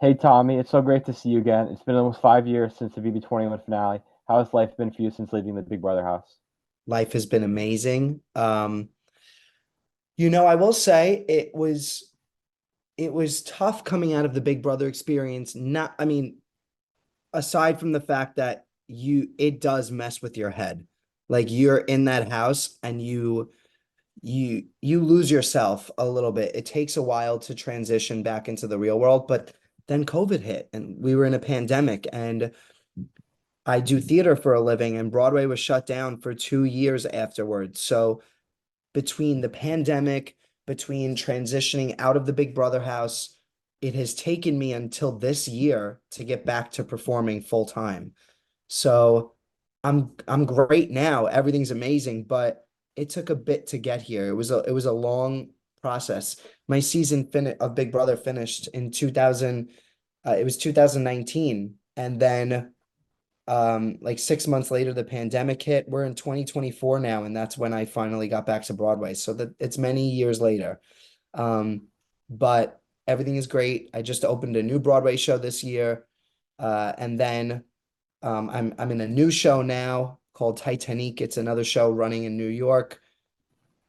Hey Tommy, it's so great to see you again. It's been almost 5 years since the BB21 finale. How has life been for you since leaving the Big Brother house? Life has been amazing. I will say it was tough coming out of the Big Brother experience. Aside from the fact that it does mess with your head. Like you're in that house and you lose yourself a little bit. It takes a while to transition back into the real world, but then COVID hit and we were in a pandemic and I do theater for a living and Broadway was shut down for 2 years afterwards. So between the pandemic, between transitioning out of the Big Brother house, it has taken me until this year to get back to performing full time. So I'm great now. Everything's amazing, but it took a bit to get here. It was a long process. My of Big Brother finished in 2000 it was 2019, and then like 6 months later the pandemic hit. We're in 2024 now, and that's when I finally got back to Broadway, so that it's many years later. But everything is great. I just opened a new Broadway show this year, and then I'm in a new show now called Titanic. It's another show running in New York.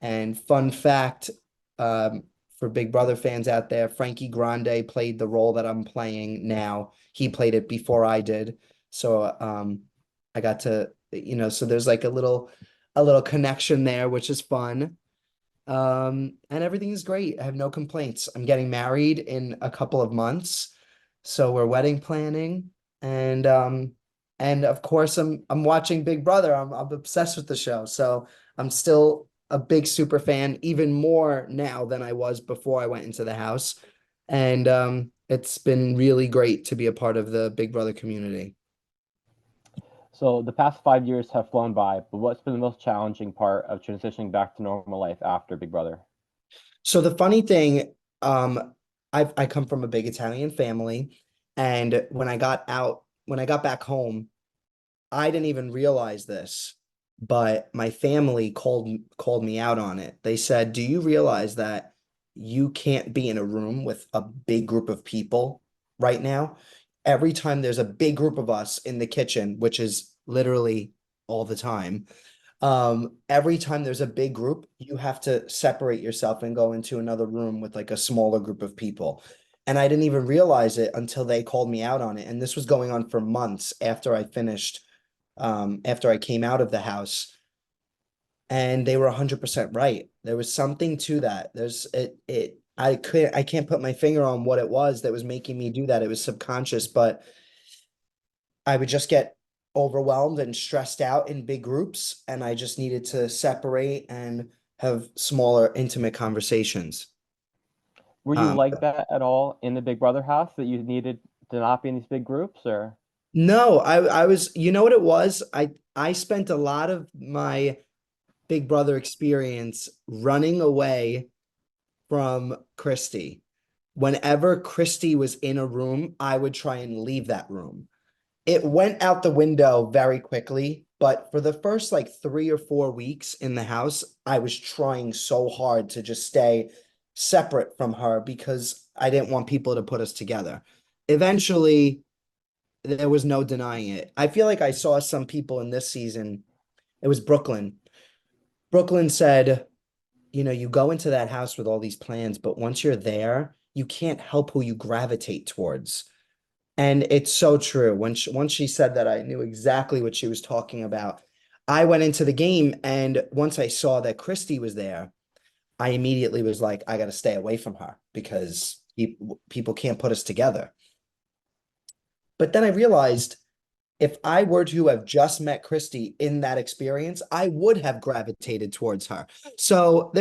And fun fact, for Big Brother fans out there, Frankie Grande played the role that I'm playing now. He played it before I did. So I got to, so there's like a little connection there, which is fun. And everything is great. I have no complaints. I'm getting married in a couple of months. So we're wedding planning. And of course I'm watching Big Brother. I'm obsessed with the show. So I'm still a big super fan, even more now than I was before I went into the house. And it's been really great to be a part of the Big Brother community. So the past 5 years have flown by, but what's been the most challenging part of transitioning back to normal life after Big Brother? So the funny thing, I come from a big Italian family, and when I got back home, I didn't even realize this, but my family called me out on it. They said, "Do you realize that you can't be in a room with a big group of people right now? Every time there's a big group of us in the kitchen, which is literally all the time, every time there's a big group, you have to separate yourself and go into another room with like a smaller group of people." And I didn't even realize it until they called me out on it. And this was going on for months after I came out of the house, and they were 100% right. There was something to that. I can't put my finger on what it was that was making me do that. It was subconscious, but I would just get overwhelmed and stressed out in big groups, and I just needed to separate and have smaller, intimate conversations. Were you Um, like that at all in the Big Brother house that you needed to not be in these big groups or? no, I was, you know what it was? I spent a lot of my Big Brother experience running away from Christy. Whenever Christy was in a room, I would try and leave that room. It went out the window very quickly, but for the first like 3 or 4 weeks in the house, I was trying so hard to just stay separate from her because I didn't want people to put us together. Eventually, there was no denying it. I feel like I saw some people in this season. It was Brooklyn. Brooklyn said, you go into that house with all these plans, but once you're there, you can't help who you gravitate towards. And it's so true. Once she said that, I knew exactly what she was talking about. I went into the game, and once I saw that Christy was there, I immediately was like, I got to stay away from her because people can't put us together. But then I realized if I were to have just met Christy in that experience, I would have gravitated towards her. So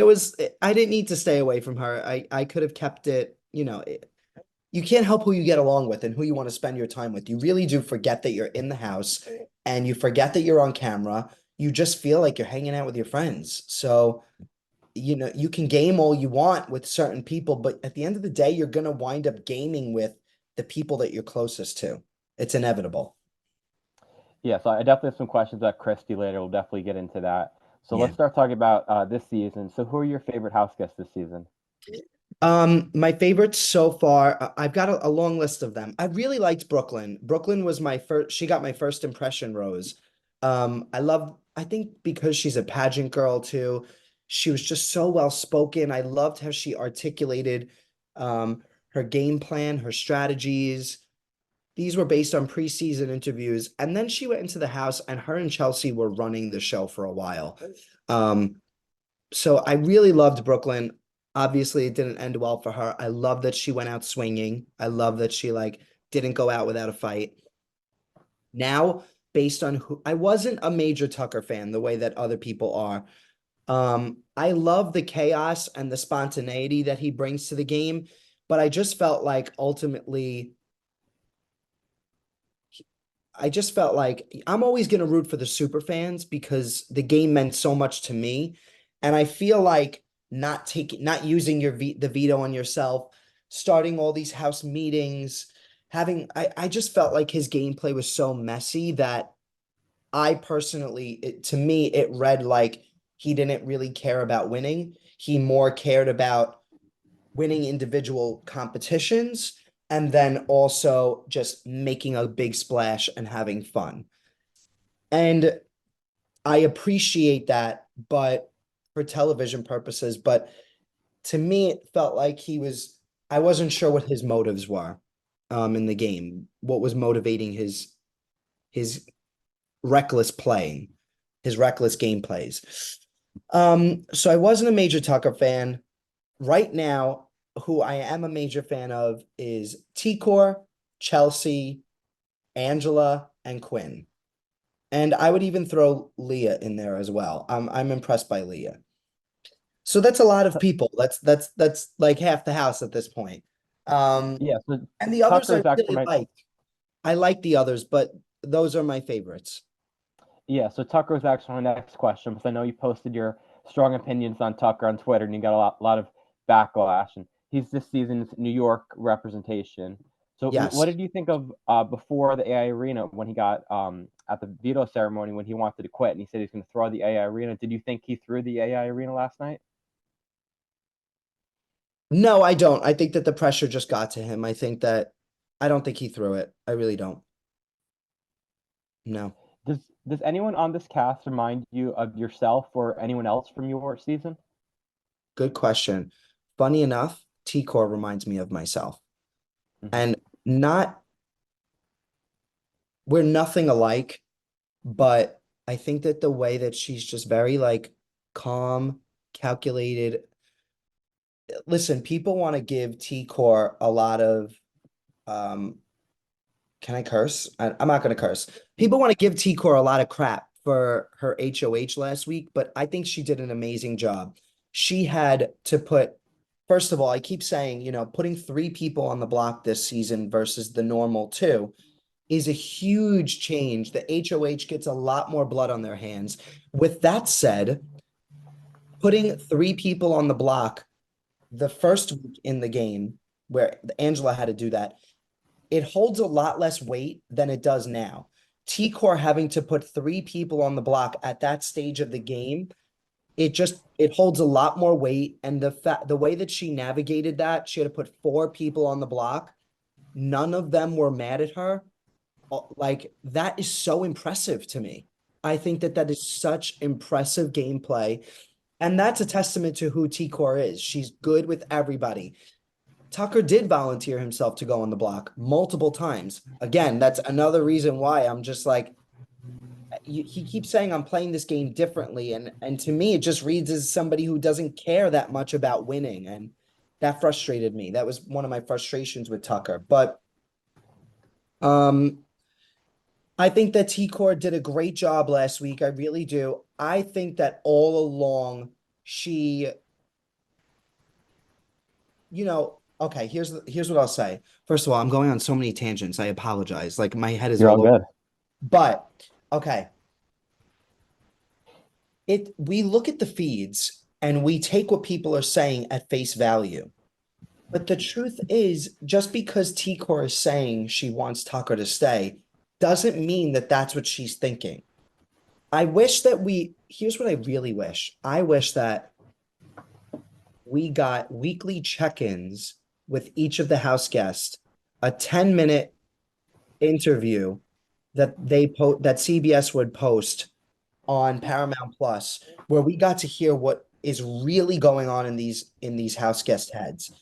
I didn't need to stay away from her. I could have kept it, you can't help who you get along with and who you want to spend your time with. You really do forget that you're in the house and you forget that you're on camera. You just feel like you're hanging out with your friends. So, you can game all you want with certain people, but at the end of the day, you're going to wind up gaming with the people that you're closest to. It's inevitable. Yeah, so I definitely have some questions about Christy later. We'll definitely get into that. So Yeah. let's start talking about this season. So who are your favorite house guests this season? My favorites so far, I've got a long list of them. I really liked Brooklyn. Brooklyn was my first, she got my first impression rose. I think because she's a pageant girl too, she was just so well spoken. I loved how she articulated her game plan, her strategies. These were based on preseason interviews. And then she went into the house and her and Chelsea were running the show for a while. Um, so I really loved Brooklyn. Obviously, it didn't end well for her. I love that she went out swinging. I love that she like didn't go out without a fight. Now, based on who I wasn't a major Tucker fan the way that other people are. I love the chaos and the spontaneity that he brings to the game, but I just felt like ultimately I just felt like I'm always going to root for the super fans because the game meant so much to me. And I feel like not using the veto on yourself, starting all these house meetings, I just felt like his gameplay was so messy that I personally, to me, it read like he didn't really care about winning. He more cared about winning individual competitions and then also just making a big splash and having fun. And I appreciate that, but for television purposes, but to me, it felt like I wasn't sure what his motives were in the game, what was motivating his reckless playing, his reckless game plays. So I wasn't a major Tucker fan. Right now, who I am a major fan of is T-Core, Chelsea, Angela, and Quinn. And I would even throw Leah in there as well. I'm impressed by Leah. So that's a lot of people. That's like half the house at this point. Yeah, so And the others Tucker I is actually really my like. I like the others, but those are my favorites. Yeah, so Tucker was actually my next question because I know you posted your strong opinions on Tucker on Twitter and you got a lot of backlash. And he's this season's New York representation. So, what Yes. did you think of before the AI Arena when he got at the veto ceremony when he wanted to quit and he said he's going to throw the AI Arena? Did you think he threw the AI Arena last night? No, I don't. I think that the pressure just got to him. I don't think he threw it. I really don't. No. Does anyone on this cast remind you of yourself or anyone else from your season? Good question. Funny enough, T-Core reminds me of myself. Hmm. And not we're nothing alike, but I think that the way that she's just very like calm, calculated. Listen, people want to give T-Core a lot of um can I curse? I'm not going to curse. People want to give T-Core a lot of crap for her HOH last week, but I think she did an amazing job. She had to put, first of all, I keep saying, putting 3 people on the block this season versus the normal 2 is a huge change. The HOH gets a lot more blood on their hands. With that said, putting 3 people on the block the first week in the game, where Angela had to do that, it holds a lot less weight than it does now. T-Core having to put 3 people on the block at that stage of the game, it holds a lot more weight. And the way that she navigated that, she had to put 4 people on the block. None of them were mad at her. Like that is so impressive to me. I think that that is such impressive gameplay. And that's a testament to who T-Core is. She's good with everybody. Tucker did volunteer himself to go on the block multiple times. Again, that's another reason why I'm just like, he keeps saying I'm playing this game differently. And to me, it just reads as somebody who doesn't care that much about winning. And that frustrated me. That was one of my frustrations with Tucker. But um, I think that T-Core did a great job last week. I really do. I think that all along she, okay, here's what I'll say. First of all, I'm going on so many tangents. I apologize. Like my head is You're all all over. good. But okay, we look at the feeds and we take what people are saying at face value. But the truth is, just because T-Core is saying she wants Tucker to stay, doesn't mean that that's what she's thinking. Here's what I really wish. I wish that we got weekly check-ins with each of the house guests, a 10-minute interview that that CBS would post on Paramount Plus, where we got to hear what is really going on in these house guest heads.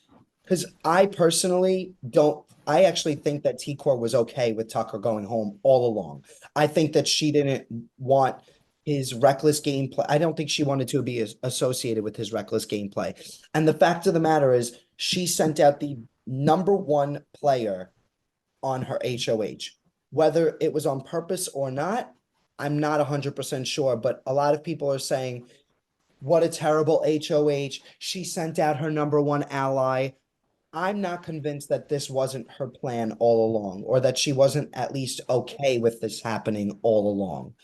Because I personally don't, I actually think that T-Core was okay with Tucker going home all along. I think that she didn't want his reckless gameplay. I don't think she wanted to be associated with his reckless gameplay. And the fact of the matter is, she sent out the number one player on her HOH. Whether it was on purpose or not, I'm not 100% sure, but a lot of people are saying, what a terrible HOH. She sent out her number one ally. I'm not convinced that this wasn't her plan all along, or that she wasn't at least okay with this happening all along.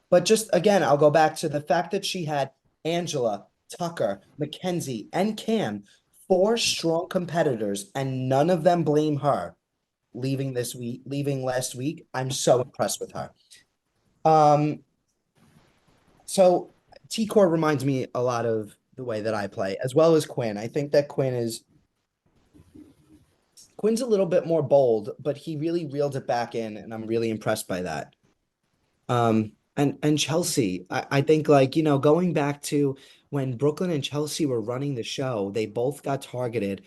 But just again, I'll go back to the fact that she had Angela, Tucker, Mackenzie, and Cam, four strong competitors, and none of them blame her leaving last week. I'm so impressed with her. So T-Core reminds me a lot of the way that I play, as well as Quinn. I think that Quinn's a little bit more bold, but he really reeled it back in, and I'm really impressed by that. And Chelsea, I think, like, going back to when Brooklyn and Chelsea were running the show, they both got targeted,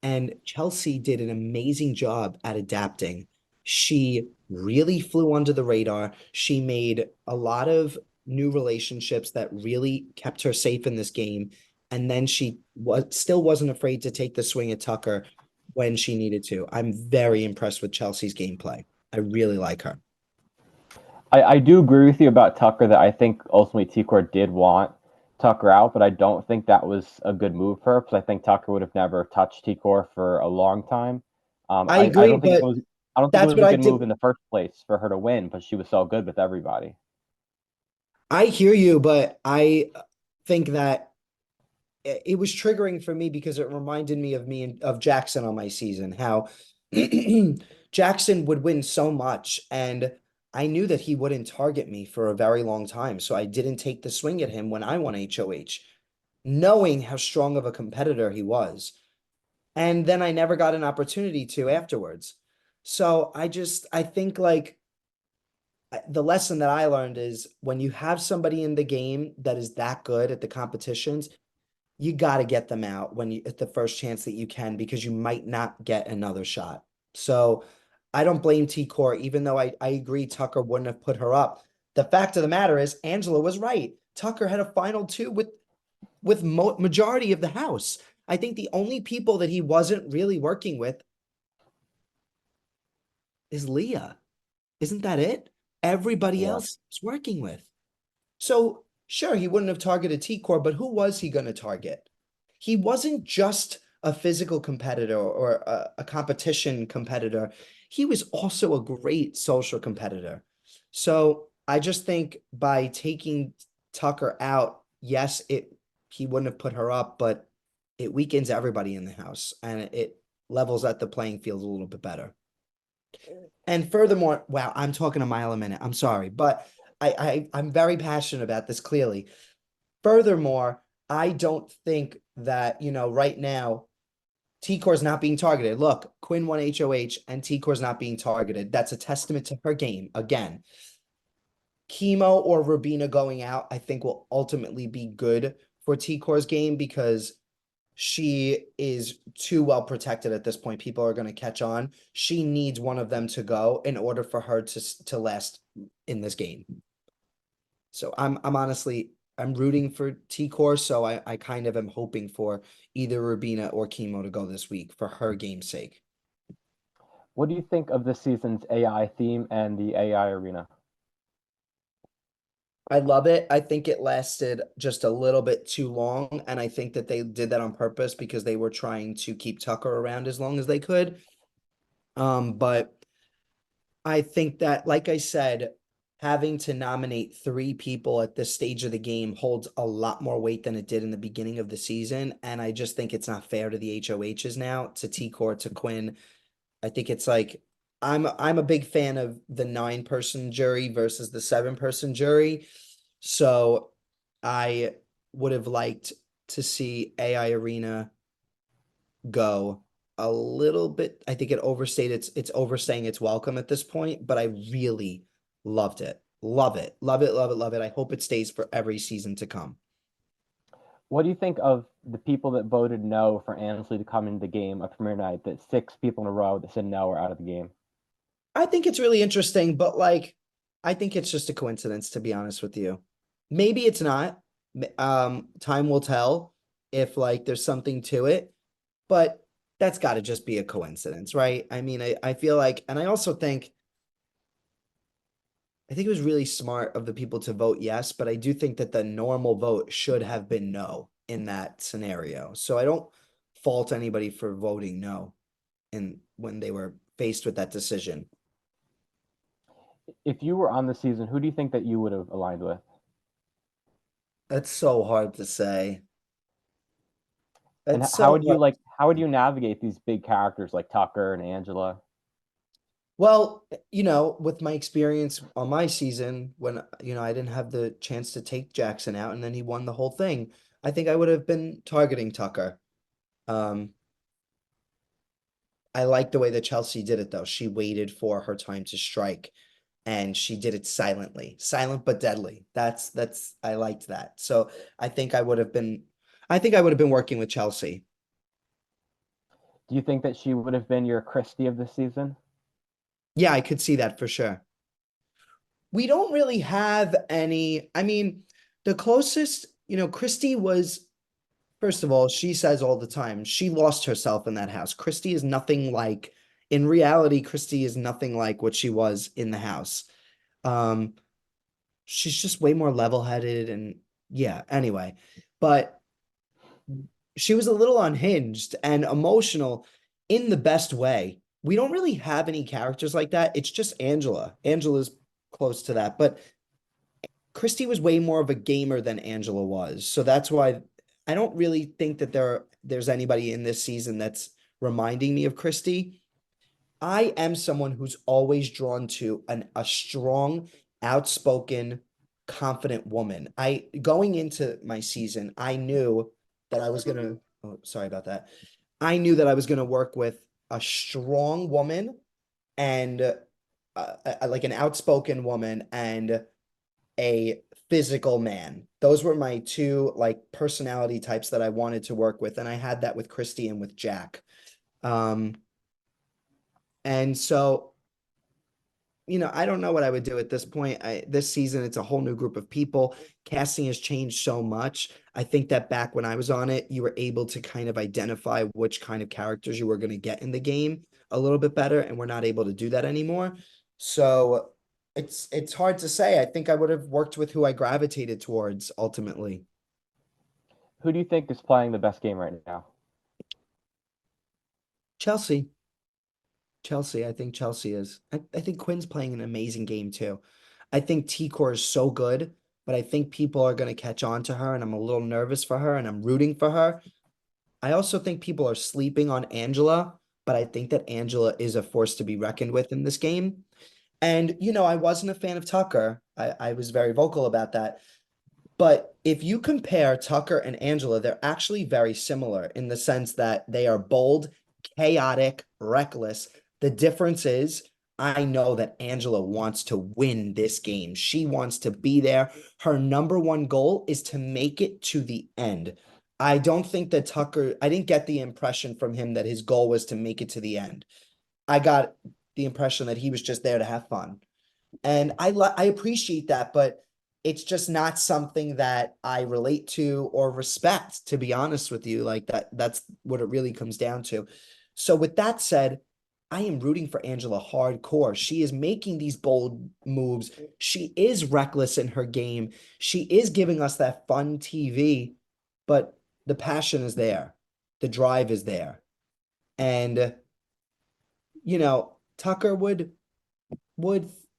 and Chelsea did an amazing job at adapting. She really flew under the radar. She made a lot of new relationships that really kept her safe in this game. And then she still wasn't afraid to take the swing at Tucker when she needed to. I'm very impressed with Chelsea's gameplay. I really like her. I do agree with you about Tucker that I think ultimately T-Core did want Tucker out, but I don't think that was a good move for her because I think Tucker would have never touched T-Core for a long time. I I agree, don't think it but was I don't think it that's was what a I good did. move in the first place for her to win, but she was so good with everybody. I hear you, but I think that it was triggering for me because it reminded me of Jackson on my season, how Jackson would win so much, and I knew that he wouldn't target me for a very long time, so I didn't take the swing at him when I won HOH, knowing how strong of a competitor he was. And then I never got an opportunity to afterwards. So I think, like, the lesson that I learned is when you have somebody in the game that is that good at the competitions, you got to get them out at the first chance that you can, because you might not get another shot. So I don't blame T-Core, even though I agree Tucker wouldn't have put her up. The fact of the matter is, Angela was right. Tucker had a final two with majority of the house. I think the only people that he wasn't really working with is Leah. Isn't that it? Everybody Yeah. else is working with. So sure, he wouldn't have targeted T-Core, but who was he going to target? He wasn't just a physical competitor or a competition competitor. He was also a great social competitor. So I just think by taking Tucker out, yes, he wouldn't have put her up, but it weakens everybody in the house, and it levels at the playing field a little bit better. And furthermore, wow, I'm talking a mile a minute. I'm sorry, but I'm very passionate about this, clearly. Furthermore, I don't think that, right now, T-Core's not being targeted. Look, Quinn won HOH and T-Core's not being targeted. That's a testament to her game. Again, Chemo or Rubina going out, I think, will ultimately be good for T-Core's game, because she is too well protected at this point. People are going to catch on. She needs one of them to go in order for her to last in this game. So I'm honestly, I'm rooting for T-Core, so I kind of am hoping for either Rubina or Chemo to go this week for her game's sake. What do you think of this season's AI theme and the AI arena? I love it. I think it lasted just a little bit too long, and I think that they did that on purpose because they were trying to keep Tucker around as long as they could. But I think that, like I said, having to nominate three people at this stage of the game holds a lot more weight than it did in the beginning of the season. And I just think it's not fair to the HOHs now, to T-Core, to Quinn. I think it's like, I'm a big fan of the 9-person jury versus the 7-person jury. So I would have liked to see AI Arena go a little bit. I think it overstayed it's overstaying its welcome at this point, but I really loved it. Love it. Love it, love it, love it. I hope it stays for every season to come. What do you think of the people that voted no for Ansley to come into the game of premiere night? That 6 people in a row that said no are out of the game. I think it's really interesting, but like I think it's just a coincidence, to be honest with you. Maybe it's not. Time will tell if like there's something to it, but that's got to just be a coincidence, right? I mean, I feel like, and I think it was really smart of the people to vote yes, but I do think that the normal vote should have been no in that scenario. So I don't fault anybody for voting no in when they were faced with that decision. If you were on the season, who do you think that you would have aligned with? That's so hard to say. And That's so hard. how would you navigate these big characters like Tucker and Angela? Well, with my experience on my season, when, I didn't have the chance to take Jackson out and then he won the whole thing, I think I would have been targeting Tucker. Um, I like the way that Chelsea did it though. She waited for her time to strike and she did it silently. Silent but deadly. That's I liked that. So I think I would have been working with Chelsea. Do you think that she would have been your Christie of the season? Yeah, I could see that for sure. We don't really have any, I mean, the closest, Christy was, first of all, she says all the time, she lost herself in that house. Christy is nothing like, in reality, Christy is nothing like what she was in the house. Um, she's just way more level-headed and yeah, anyway. But she was a little unhinged and emotional in the best way. We don't really have any characters like that. It's just Angela. Angela's close to that, but Christy was way more of a gamer than Angela was. So that's why I don't really think that there's anybody in this season that's reminding me of Christy. I am someone who's always drawn to a strong, outspoken, confident woman. I going into my season, I knew that I was gonna, oh, sorry about that. I knew that I was gonna work with a strong woman and like an outspoken woman and a physical man. Those were my two like personality types that I wanted to work with, and I had that with Christy and with Jack. Um, and so I don't know what I would do at this point. This season, it's a whole new group of people. Casting has changed so much. I think that back when I was on it, you were able to kind of identify which kind of characters you were going to get in the game a little bit better, and we're not able to do that anymore. So it's hard to say. I think I would have worked with who I gravitated towards ultimately. Who do you think is playing the best game right now? Chelsea. Chelsea, I think Chelsea is. I think Quinn's playing an amazing game too. I think T-Core is so good, but I think people are going to catch on to her, and I'm a little nervous for her, and I'm rooting for her. I also think people are sleeping on Angela, but I think that Angela is a force to be reckoned with in this game. And, I wasn't a fan of Tucker. I was very vocal about that. But if you compare Tucker and Angela, they're actually very similar in the sense that they are bold, chaotic, reckless. The difference is I know that Angela wants to win this game. She wants to be there. Her number one goal is to make it to the end. I don't think that I didn't get the impression from him that his goal was to make it to the end. I got the impression that he was just there to have fun. And I appreciate that, but it's just not something that I relate to or respect, to be honest with you. Like that's what it really comes down to. So with that said, I am rooting for Angela hardcore. She is making these bold moves. She is reckless in her game. She is giving us that fun TV, but the passion is there. The drive is there. And Tucker would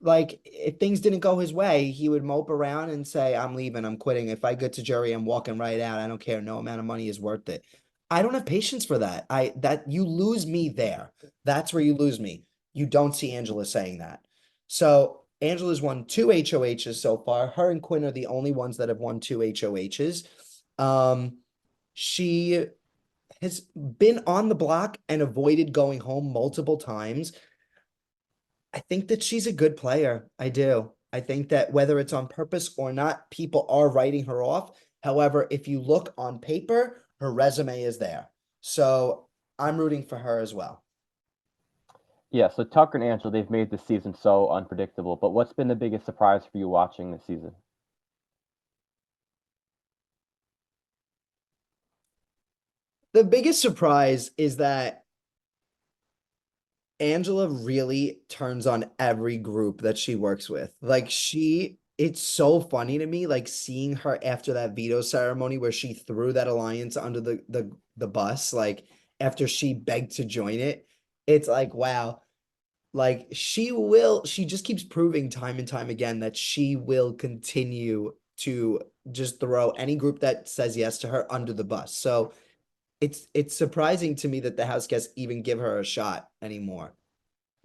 like if things didn't go his way, he would mope around and say, I'm leaving, I'm quitting. If I get to jury, I'm walking right out. I don't care. No amount of money is worth it. I don't have patience for that. That you lose me there. That's where you lose me. You don't see Angela saying that. So Angela's won 2 HOHs so far. Her and Quinn are the only ones that have won 2 HOHs. Um, she has been on the block and avoided going home multiple times. I think that she's a good player. I do. I think that whether it's on purpose or not, people are writing her off. However, if you look on paper, her resume is there. So I'm rooting for her as well. Yeah, so Tucker and Angela, they've made this season so unpredictable. But what's been the biggest surprise for you watching this season? The biggest surprise is that Angela really turns on every group that she works with. It's so funny to me, like seeing her after that veto ceremony where she threw that alliance under the bus, like after she begged to join it. It's like, wow, like she just keeps proving time and time again that she will continue to just throw any group that says yes to her under the bus. So it's surprising to me that the house guests even give her a shot anymore,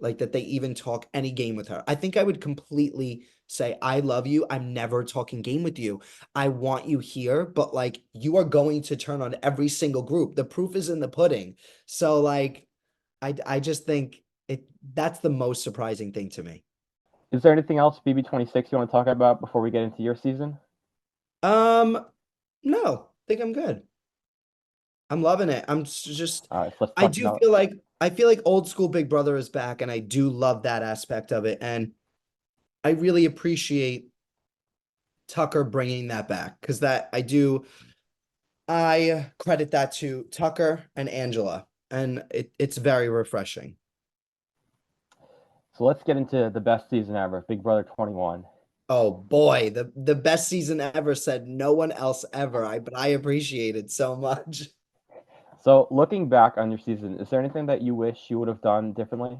like that they even talk any game with her. I think I would completely say, I love you. I'm never talking game with you. I want you here, but like you are going to turn on every single group. The proof is in the pudding. So like I just think that's the most surprising thing to me. Is there anything else BB26 you want to talk about before we get into your season? Um, no, I think I'm good. I'm loving it. Just All right, so let's I talk do about. feel like I feel like old school Big Brother is back, and I do love that aspect of it. And I really appreciate Tucker bringing that back because I credit that to Tucker and Angela, and it's very refreshing. So let's get into the best season ever, Big Brother 21. Oh boy, the best season ever, said no one else ever. But I appreciate it so much. So looking back on your season, is there anything that you wish you would have done differently?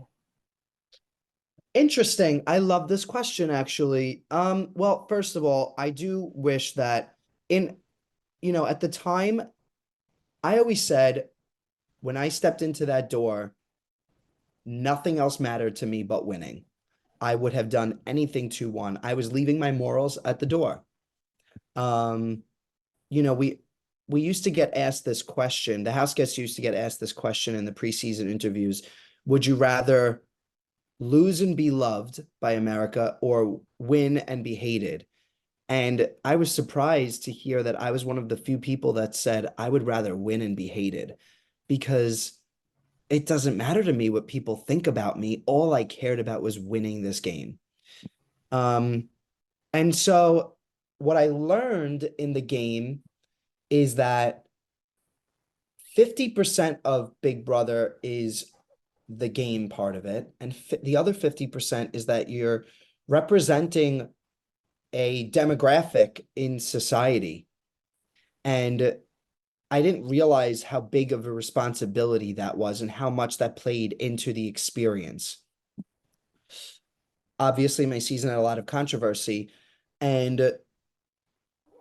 Interesting. I love this question actually. Well, first of all, I do wish that in at the time, I always said when I stepped into that door, nothing else mattered to me but winning. I would have done anything to win. I was leaving my morals at the door. Um, we used to get asked this question. The house guests used to get asked this question in the preseason interviews. Would you rather lose and be loved by America or win and be hated? And I was surprised to hear that I was one of the few people that said I would rather win and be hated because it doesn't matter to me what people think about me. All I cared about was winning this game. Um, and so what I learned in the game is that 50% of Big Brother is the game part of it, and the other 50% is that you're representing a demographic in society. And I didn't realize how big of a responsibility that was and how much that played into the experience. Obviously, my season had a lot of controversy. And,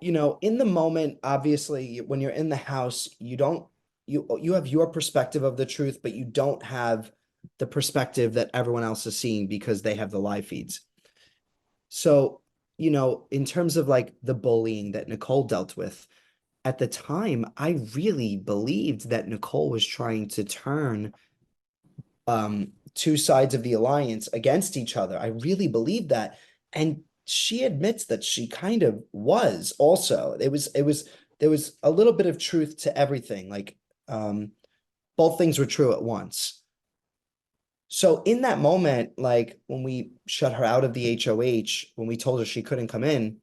in the moment, obviously, when you're in the house, you have your perspective of the truth, but you don't have the perspective that everyone else is seeing because they have the live feeds. So, in terms of like the bullying that Nicole dealt with, at the time, I really believed that Nicole was trying to turn two sides of the alliance against each other. I really believed that. And she admits that she kind of was also. There was a little bit of truth to everything. Like both things were true at once. So in that moment, like when we shut her out of the HOH, when we told her she couldn't come in,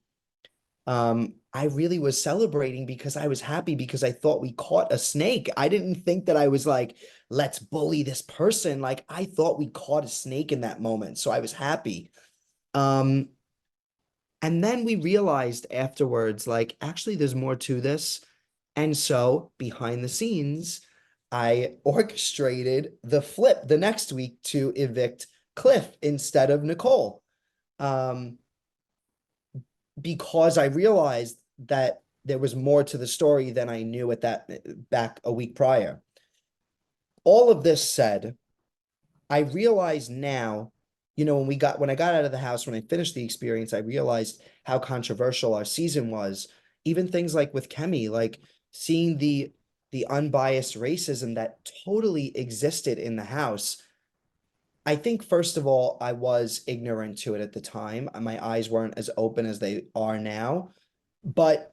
I really was celebrating because I was happy because I thought we caught a snake. I didn't think that I was like, let's bully this person. Like I thought we caught a snake in that moment. So I was happy. Um, and then we realized afterwards, like, actually, there's more to this. And so behind the scenes, I orchestrated the flip the next week to evict Cliff instead of Nicole. Um, because I realized that there was more to the story than I knew at that back a week prior. All of this said, I realize now, when I got out of the house, when I finished the experience, I realized how controversial our season was. even things like with Kemi, like seeing the unbiased racism that totally existed in the house. I think first of all, I was ignorant to it at the time. My eyes weren't as open as they are now, but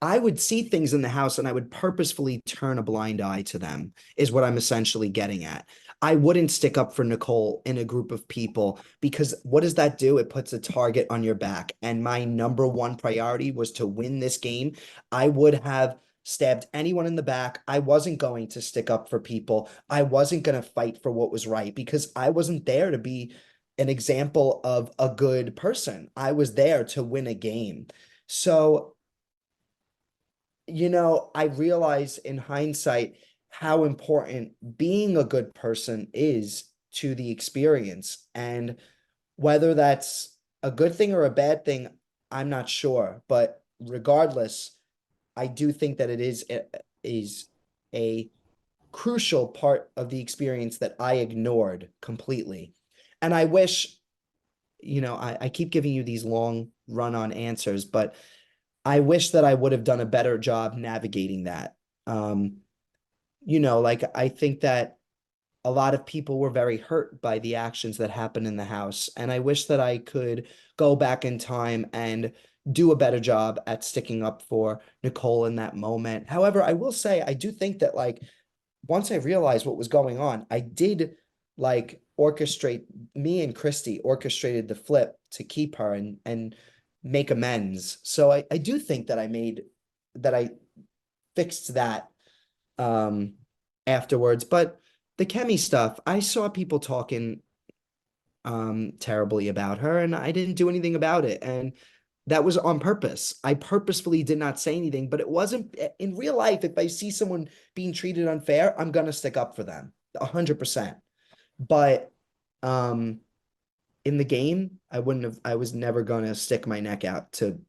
I would see things in the house and I would purposefully turn a blind eye to them, is what I'm essentially getting at. I wouldn't stick up for Nicole in a group of people because what does that do? It puts a target on your back. And my number one priority was to win this game. I would have stabbed anyone in the back. I wasn't going to stick up for people. I wasn't going to fight for what was right because I wasn't there to be an example of a good person. I was there to win a game. So I realize in hindsight how important being a good person is to the experience. And whether that's a good thing or a bad thing, I'm not sure. But regardless, I do think that it is a crucial part of the experience that I ignored completely. And I wish, I keep giving you these long run-on answers, but I wish that I would have done a better job navigating that. Um, like I think that a lot of people were very hurt by the actions that happened in the house. And I wish that I could go back in time and do a better job at sticking up for Nicole in that moment. However, I will say, I do think that like once I realized what was going on, I did like orchestrate me and Christy orchestrated the flip to keep her and make amends. So I do think that I fixed that um afterwards. But the Kemi stuff, I saw people talking terribly about her and I didn't do anything about it. And that was on purpose. I purposefully did not say anything, but it wasn't in real life. If I see someone being treated unfair, I'm gonna stick up for them 100%. But um in the game, I was never gonna stick my neck out to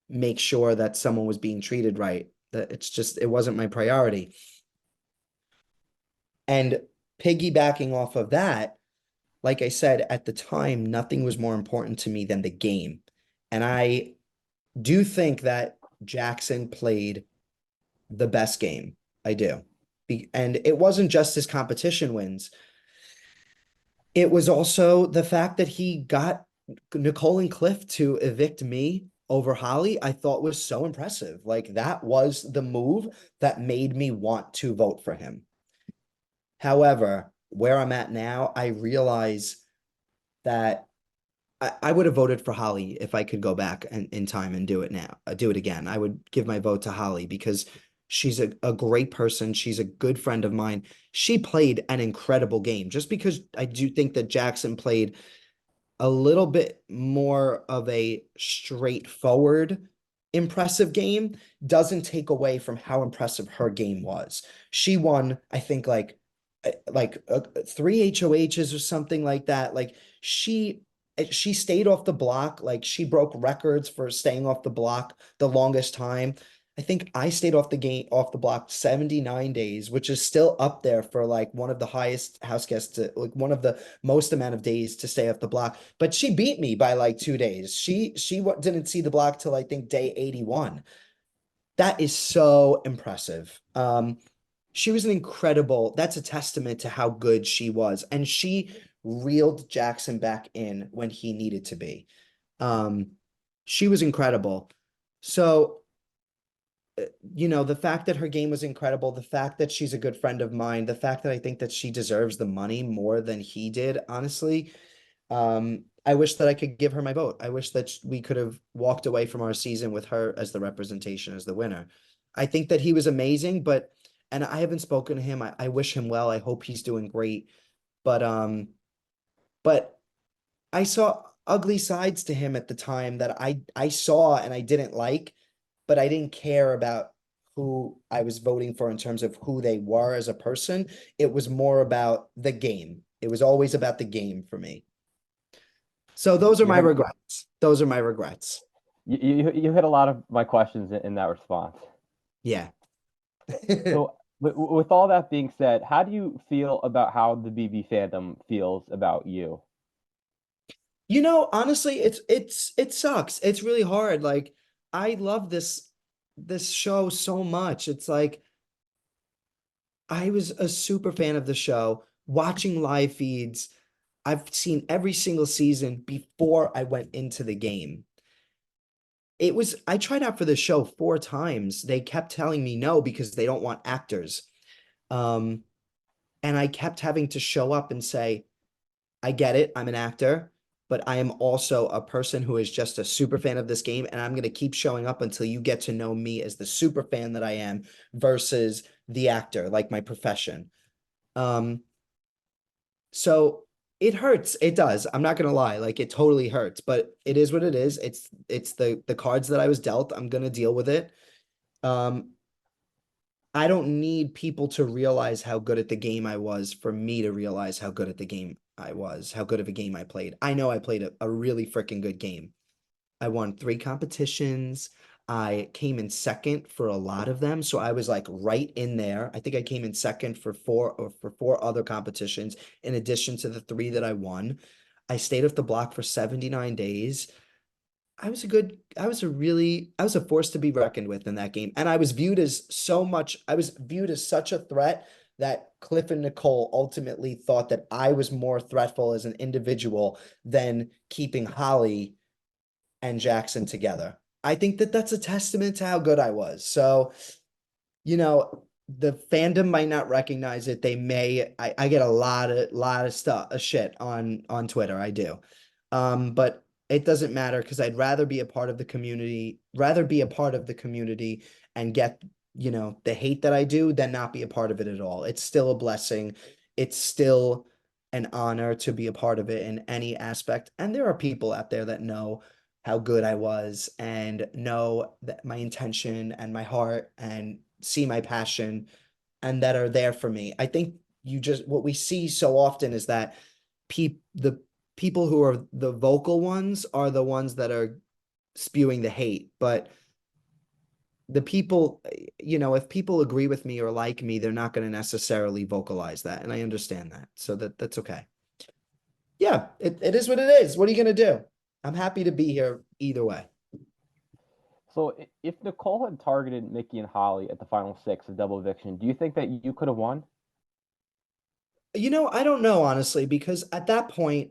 make sure that someone was being treated right. That it wasn't my priority. And piggybacking off of that, like I said, at the time, nothing was more important to me than the game. And I do think that Jackson played the best game. I do. And it wasn't just his competition wins. It was also the fact that he got Nicole and Cliff to evict me over Holly, I thought was so impressive. Like that was the move that made me want to vote for him. However, where I'm at now, I realize that I would have voted for Holly if I could go back in time and do it now, do it again. I would give my vote to Holly because she's a great person. She's a good friend of mine. She played an incredible game. Just because I do think that Jackson played a little bit more of a straightforward, impressive game doesn't take away from how impressive her game was. She won, I think, three HOHs or something like that. Like she stayed off the block. Like she broke records for staying off the block the longest time. I think I stayed off the block 79 days, which is still up there for like one of the highest house guests to like one of the most amount of days to stay off the block. But she beat me by like 2 days. She didn't see the block till I think day 81. That is so impressive. She was an incredible, that's a testament to how good she was. And she reeled Jackson back in when he needed to be. Um, she was incredible. So, the fact that her game was incredible, the fact that she's a good friend of mine, the fact that I think that she deserves the money more than he did, honestly, I wish that I could give her my vote. I wish that we could have walked away from our season with her as the representation, as the winner. I think that he was amazing, and I haven't spoken to him. I wish him well. I hope he's doing great. But but I saw ugly sides to him at the time that I saw and I didn't like, but I didn't care about who I was voting for in terms of who they were as a person. It was more about the game. It was always about the game for me. So those are You my hit regrets. Those are my regrets. you hit a lot of my questions in that response. Yeah. So with all that being said, how do you feel about how the BB fandom feels about you? Honestly, it sucks. It's really hard. Like I love this show so much. It's like I was a super fan of the show, watching live feeds. I've seen every single season before I went into the game. I tried out for the show 4 times. They kept telling me no because they don't want actors. Um, and I kept having to show up and say, I get it, I'm an actor, but I am also a person who is just a super fan of this game, and I'm going to keep showing up until you get to know me as the super fan that I am versus the actor, like my profession. Um, so it hurts. It does. I'm not gonna lie. Like it totally hurts, but it is what it is. It's the cards that I was dealt. I'm gonna deal with it. Um, I don't need people to realize how good at the game I was for me to realize how good at the game I was, how good of a game I played. I know I played a really freaking good game. I won 3 competitions. I came in second for a lot of them. So I was like right in there. I think I came in second for 4 other competitions, in addition to the 3 that I won. I stayed off the block for 79 days. I was a force to be reckoned with in that game. And I was viewed as such a threat that Cliff and Nicole ultimately thought that I was more threatful as an individual than keeping Holly and Jackson together. I think that that's a testament to how good I was. So, the fandom might not recognize it. They may. I get a lot of stuff, shit on Twitter. I do, but it doesn't matter because I'd rather be a part of the community, and get the hate that I do than not be a part of it at all. It's still a blessing. It's still an honor to be a part of it in any aspect. And there are people out there that know how good I was and know that my intention and my heart and see my passion and that are there for me. I think what we see so often is that the people who are the vocal ones are the ones that are spewing the hate, but the people, if people agree with me or like me, they're not going to necessarily vocalize that, and I understand that. So that's okay. Yeah, it is what it is. What are you going to do? I'm happy to be here either way. So if Nicole had targeted Mickey and Holly at the final 6 of double eviction, do you think that you could have won? I don't know honestly, because at that point,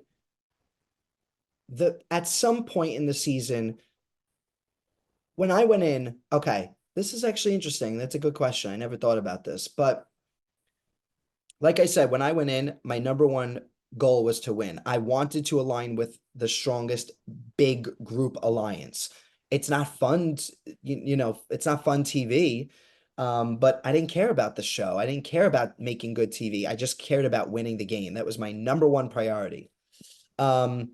at some point in the season, when I went in, okay, this is actually interesting. That's a good question. I never thought about this, but like I said, when I went in, my number one goal was to win. I wanted to align with the strongest big group alliance. It's not fun, it's not fun TV. But I didn't care about the show. I didn't care about making good TV. I just cared about winning the game. That was my number one priority. Um,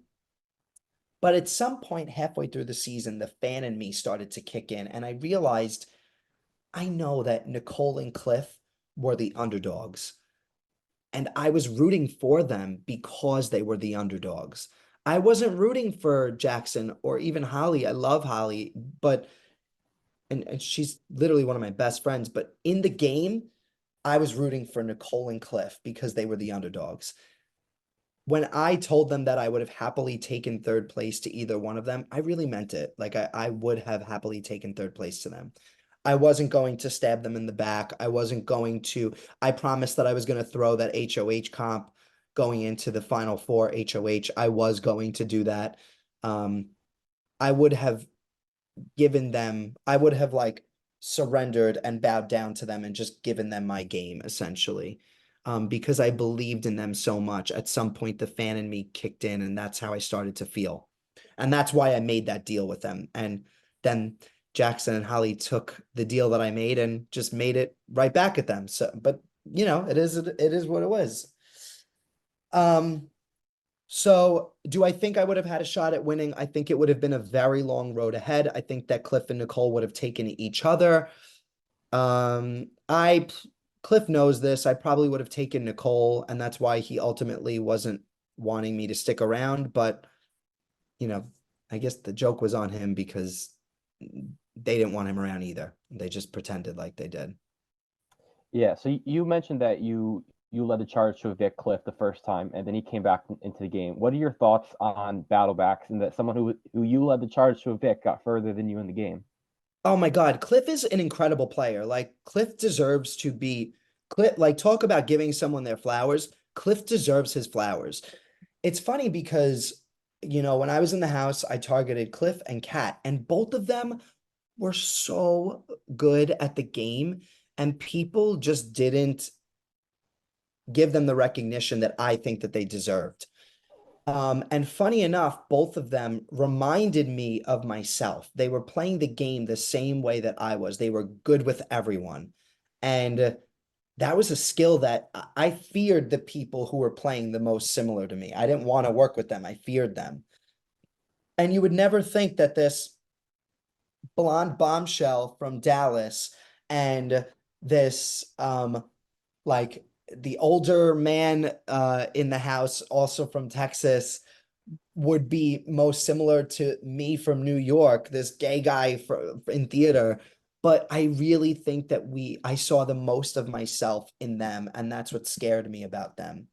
but at some point halfway through the season, the fan in me started to kick in, and I realized I know that Nicole and Cliff were the underdogs. And I was rooting for them because they were the underdogs. I wasn't rooting for Jackson or even Holly. I love Holly, but and she's literally one of my best friends. But in the game, I was rooting for Nicole and Cliff because they were the underdogs. When I told them that I would have happily taken third place to either one of them, I really meant it. Like I would have happily taken third place to them. I wasn't going to stab them in the back. I promised that I was going to throw that HOH comp going into the final 4 HOH. I was going to do that. Um, I would have I would have like surrendered and bowed down to them and just given them my game essentially. Because I believed in them so much. At some point, the fan in me kicked in, and that's how I started to feel. And that's why I made that deal with them. And then Jackson and Holly took the deal that I made and just made it right back at them. So, but it is what it was. Um, so do I think I would have had a shot at winning? I think it would have been a very long road ahead. I think that Cliff and Nicole would have taken each other. Um, I Cliff knows this. I probably would have taken Nicole, and that's why he ultimately wasn't wanting me to stick around. But, you know, I guess the joke was on him because they didn't want him around either. They just pretended like they did. Yeah, so you mentioned that you led the charge to evict Cliff the first time, and then he came back into the game. What are your thoughts on battle backs and that someone who you led the charge to evict got further than you in the game? Oh my God, Cliff is an incredible player. Like Cliff deserves to be Cliff, like talk about giving someone their flowers. Cliff deserves his flowers. It's funny because, when I was in the house, I targeted Cliff and Kat, and both of them were so good at the game, and people just didn't give them the recognition that I think that they deserved. And funny enough, both of them reminded me of myself. They were playing the game the same way that I was. They were good with everyone. And that was a skill that I feared the people who were playing the most similar to me. I didn't want to work with them. I feared them. And you would never think that this blonde bombshell from Dallas and this like the older man in the house also from Texas would be most similar to me from New York, this gay guy in theater. But I really think that I saw the most of myself in them, and that's what scared me about them.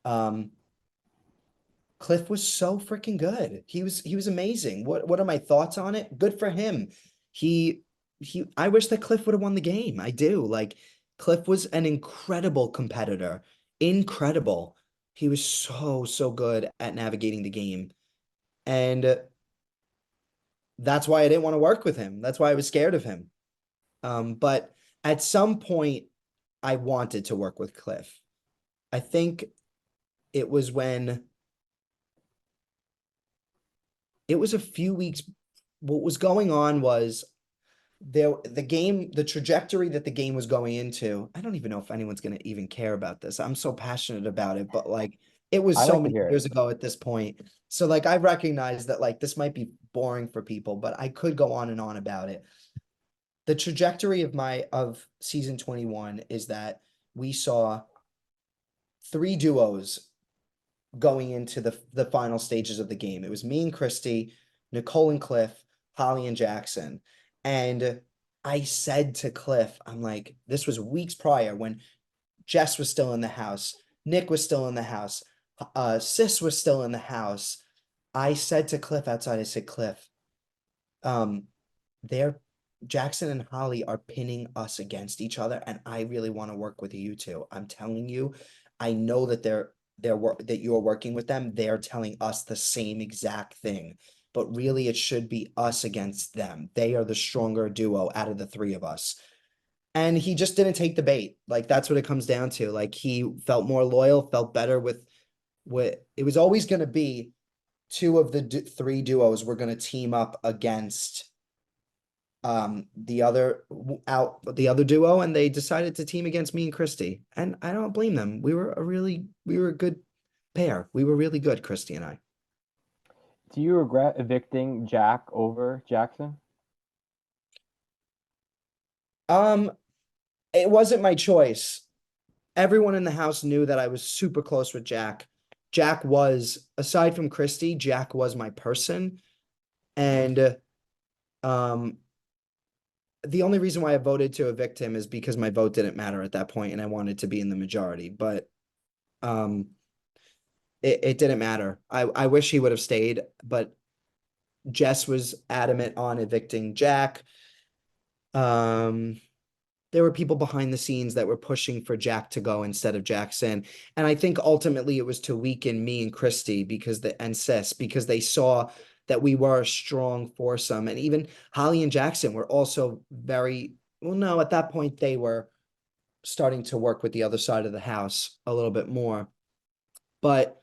Um, Cliff was so freaking good. He was amazing. What are my thoughts on it? Good for him. He I wish that Cliff would have won the game. I do. Like Cliff was an incredible competitor. Incredible. He was so good at navigating the game. And that's why I didn't want to work with him. That's why I was scared of him. But at some point I wanted to work with Cliff. I think it was when it was a few weeks. What was going on was the trajectory that the game was going into. I don't even know if anyone's going to even care about this. I'm so passionate about it, but like it was I so like to many hear it. years ago at this point. So like I recognize that like this might be boring for people, but I could go on and on about it. The trajectory of season 21 is that we saw three duos going into the final stages of the game. It was me and Christy, Nicole and Cliff, Holly and Jackson. And I said to Cliff, I'm like, this was weeks prior when Jess was still in the house, Nick was still in the house, Sis was still in the house. I said to Cliff outside, I said, Cliff, um, they're Jackson and Holly are pinning us against each other, and I really want to work with you two. I'm telling you, I know that that you're working with them. They're telling us the same exact thing, but really it should be us against them. They are the stronger duo out of the three of us. And he just didn't take the bait. Like that's what it comes down to. Like he felt more loyal, felt better with what it was always going to be. Two of the three duos were going to team up against the other duo, and they decided to team against me and Christy, and I don't blame them. We were a good pair. We were really good, Christy and I. Do you regret evicting Jack over Jackson? um it wasn't my choice. Everyone in the house knew that I was super close with Jack. Jack was, aside from Christy, Jack was my person. And um the only reason why I voted to evict him is because my vote didn't matter at that point and I wanted to be in the majority. But um it didn't matter. I wish he would have stayed, but Jess was adamant on evicting Jack. Um, there were people behind the scenes that were pushing for Jack to go instead of Jackson. And I think ultimately it was to weaken me and Christy and Sis because they saw that we were a strong foursome. And even Holly and Jackson were also very, well, no, at that point they were starting to work with the other side of the house a little bit more. But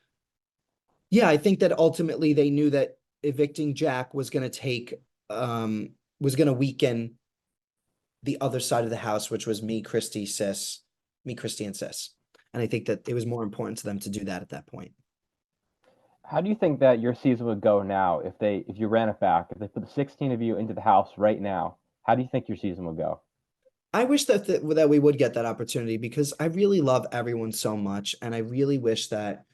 yeah, I think that ultimately they knew that evicting Jack was going to was going to weaken the other side of the house, which was me, Christy, and Sis. And I think that it was more important to them to do that at that point. How do you think that your season would go now if you ran it back, if they put the 16 of you into the house right now? How do you think your season would go? I wish that we would get that opportunity because I really love everyone so much, and I really wish that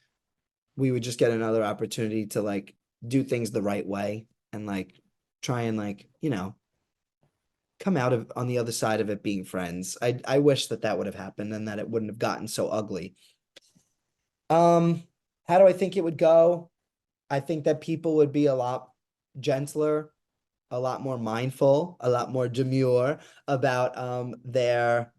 we would just get another opportunity to like do things the right way and like try and like come out of on the other side of it being friends. I wish that would have happened and that it wouldn't have gotten so ugly. Um, how do I think it would go? I think that people would be a lot gentler. a lot more mindful, a lot more demure about their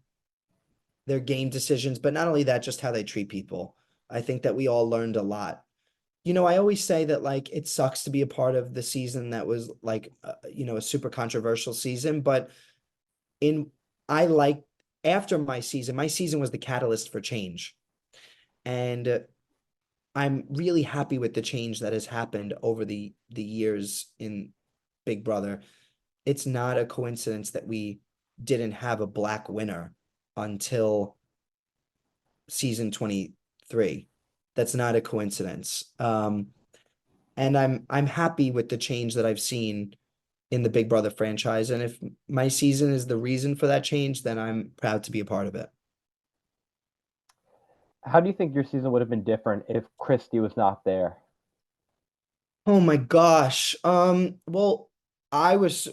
game decisions, but not only that, just how they treat people. I think that we all learned a lot. I always say that like it sucks to be a part of the season that was like a super controversial season, but in I like after my season was the catalyst for change. And I'm really happy with the change that has happened over the years in Big Brother. It's not a coincidence that we didn't have a black winner until season 23. That's not a coincidence. And I'm happy with the change that I've seen in the Big Brother franchise. And if my season is the reason for that change, then I'm proud to be a part of it. How do you think your season would have been different if Christy was not there? Oh my gosh. Well,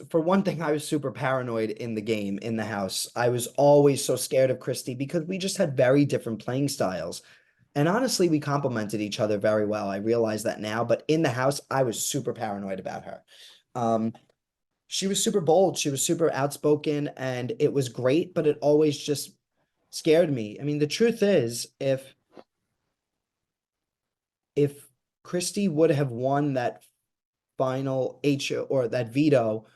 for one thing, I was super paranoid in the game, in the house. I was always so scared of Christy because we just had very different playing styles. And honestly, we complemented each other very well. I realize that now, but in the house, I was super paranoid about her. Um, she was super bold, she was super outspoken, and it was great, but it always just scared me. I mean, the truth is, if Christy would have won that final H or that veto,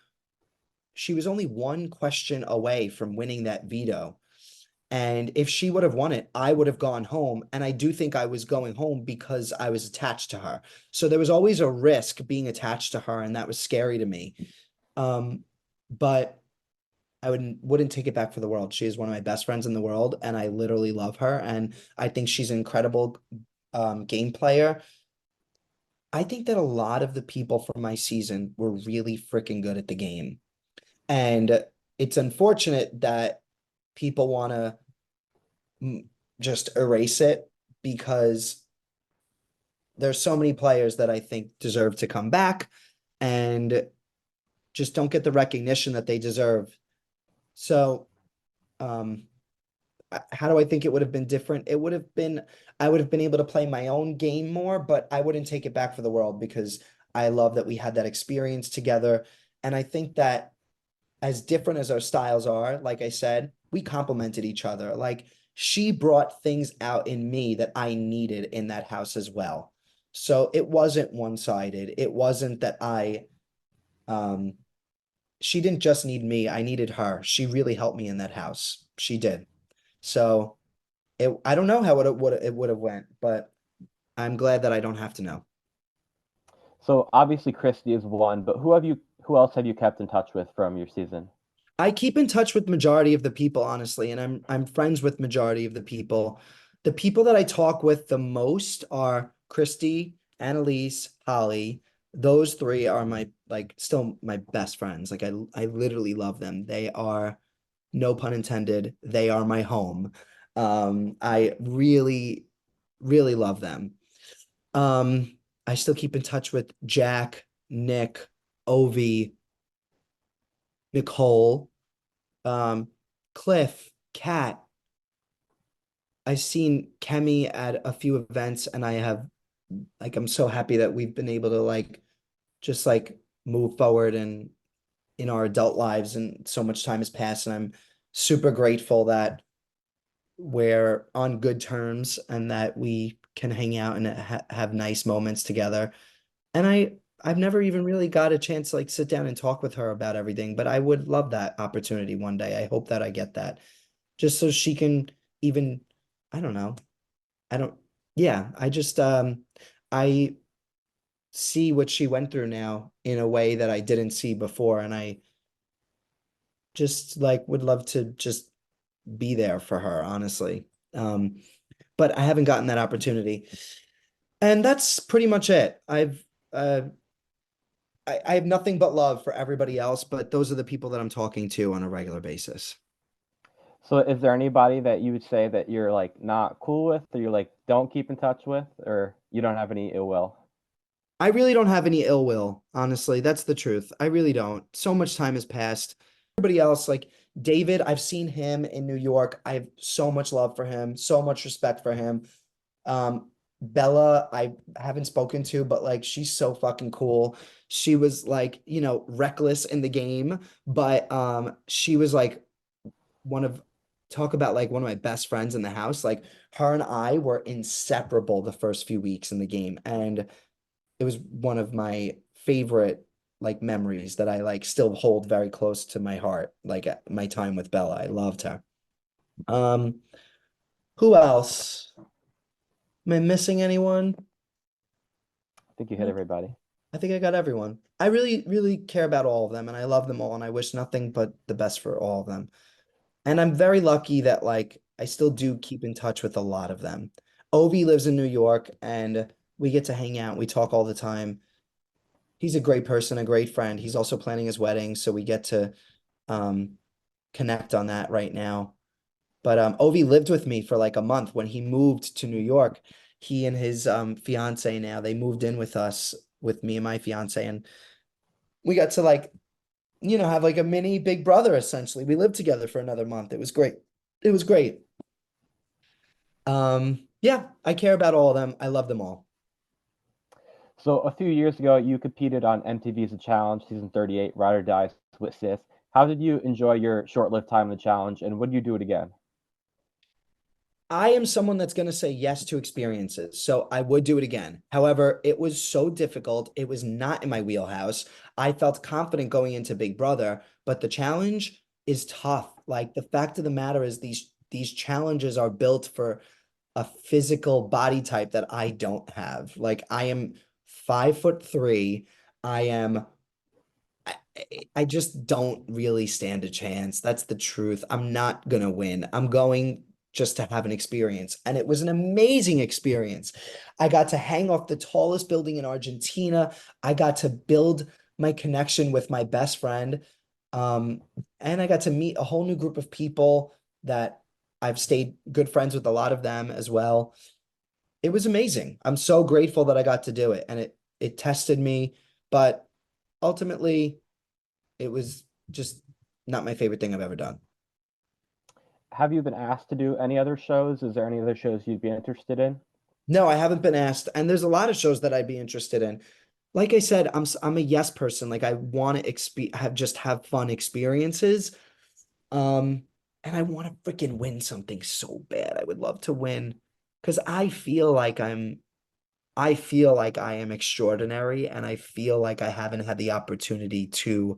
she was only one question away from winning that veto. And if she would have won it, I would have gone home. And I do think I was going home because I was attached to her. So there was always a risk being attached to her, and that was scary to me. But I wouldn't take it back for the world. She is one of my best friends in the world, and I literally love her. And I think she's an incredible game player. I think that a lot of the people from my season were really freaking good at the game. And it's unfortunate that people want to just erase it because there's so many players that I think deserve to come back and just don't get the recognition that they deserve. So, um, how do I think it would have been different? I would have been able to play my own game more, but I wouldn't take it back for the world because I love that we had that experience together. And I think that as different as our styles are, like I said, we complemented each other. Like she brought things out in me that I needed in that house as well. So it wasn't one-sided. It wasn't that um, she didn't just need me. I needed her. She really helped me in that house. She did. So I don't know how it would have went, but I'm glad that I don't have to know. So obviously Christy is one, but who else have you kept in touch with from your season? I keep in touch with majority of the people, honestly, and I'm friends with majority of the people. The people that I talk with the most are Christy, Annalise, Holly. Those three are my like still my best friends. Like I literally love them. They are, no pun intended, they are my home. I really, really love them. I still keep in touch with Jack, Nick, Ovi, Nicole, um, Cliff, Kat. I've seen Kemi at a few events, and I'm so happy that we've been able to just move forward and in our adult lives, and so much time has passed, and I'm super grateful that we're on good terms and that we can hang out and have nice moments together. And I've never even really got a chance to sit down and talk with her about everything, but I would love that opportunity one day. I hope that I get that just so she can even, I don't know. I don't, yeah, I see what she went through now in a way that I didn't see before. And I just would love to just be there for her, honestly. Um, but I haven't gotten that opportunity. And that's pretty much it. I have nothing but love for everybody else, but those are the people that I'm talking to on a regular basis. So is there anybody that you would say that you're like not cool with, or you're like don't keep in touch with, or you don't have any ill will? I really don't have any ill will, honestly. That's the truth. I really don't. So much time has passed. Everybody else, like David, I've seen him in New York. I have so much love for him, so much respect for him. Um, Bella, I haven't spoken to, but like she's so fucking cool. She was like, reckless in the game, but she was like one of talk about like one of my best friends in the house. Like her and I were inseparable the first few weeks in the game, and it was one of my favorite like memories that I like still hold very close to my heart. Like my time with Bella, I loved her. Um, who else? Am I missing anyone? I think you hit No, everybody. I think I got everyone. I really, really care about all of them, and I love them all, and I wish nothing but the best for all of them. And I'm very lucky that like I still do keep in touch with a lot of them. Ovi lives in New York, and we get to hang out. We talk all the time. He's a great person, a great friend. He's also planning his wedding, so we get to um connect on that right now. But Ovi lived with me for like a month when he moved to New York. He and his fiance now, they moved in with us, with me and my fiance, and we got to like, have like a mini big brother essentially. We lived together for another month. It was great. It was great. Yeah, I care about all of them. I love them all. So a few years ago, you competed on MTV's The Challenge, season 38, Ride or Die with Sis. How did you enjoy your short-lived time in the challenge, and would you do it again? I am someone that's going to say yes to experiences, so I would do it again. However, it was so difficult. It was not in my wheelhouse. I felt confident going into Big Brother, but the challenge is tough. Like the fact of the matter is these challenges are built for a physical body type that I don't have. Like I am 5'3". I am I, I just don't really stand a chance. That's the truth. I'm not gonna win. I'm going just to have an experience. And it was an amazing experience. I got to hang off the tallest building in Argentina. I got to build my connection with my best friend. Um, and I got to meet a whole new group of people that I've stayed good friends with a lot of them as well. It was amazing. I'm so grateful that I got to do it, and it tested me, but ultimately it was just not my favorite thing I've ever done. Have you been asked to do any other shows? Is there any other shows you'd be interested in? No, I haven't been asked, and there's a lot of shows that I'd be interested in. Like I said, I'm a yes person. Like I want to have fun experiences. Um, and I want to freaking win something so bad. I would love to win because I feel like I am extraordinary, and I feel like I haven't had the opportunity to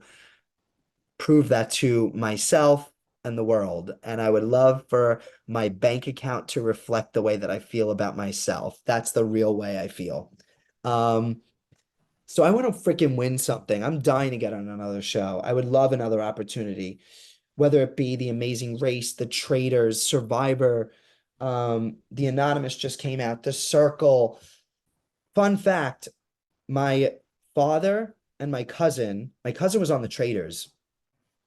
prove that to myself and the world. And I would love for my bank account to reflect the way that I feel about myself. That's the real way I feel. Um, so I want to freaking win something. I'm dying to get on another show. I would love another opportunity, whether it be The Amazing Race, The Traitors, Survivor, The Anonymous just came out, The Circle. Fun fact, my father and my cousin was on The Traitors.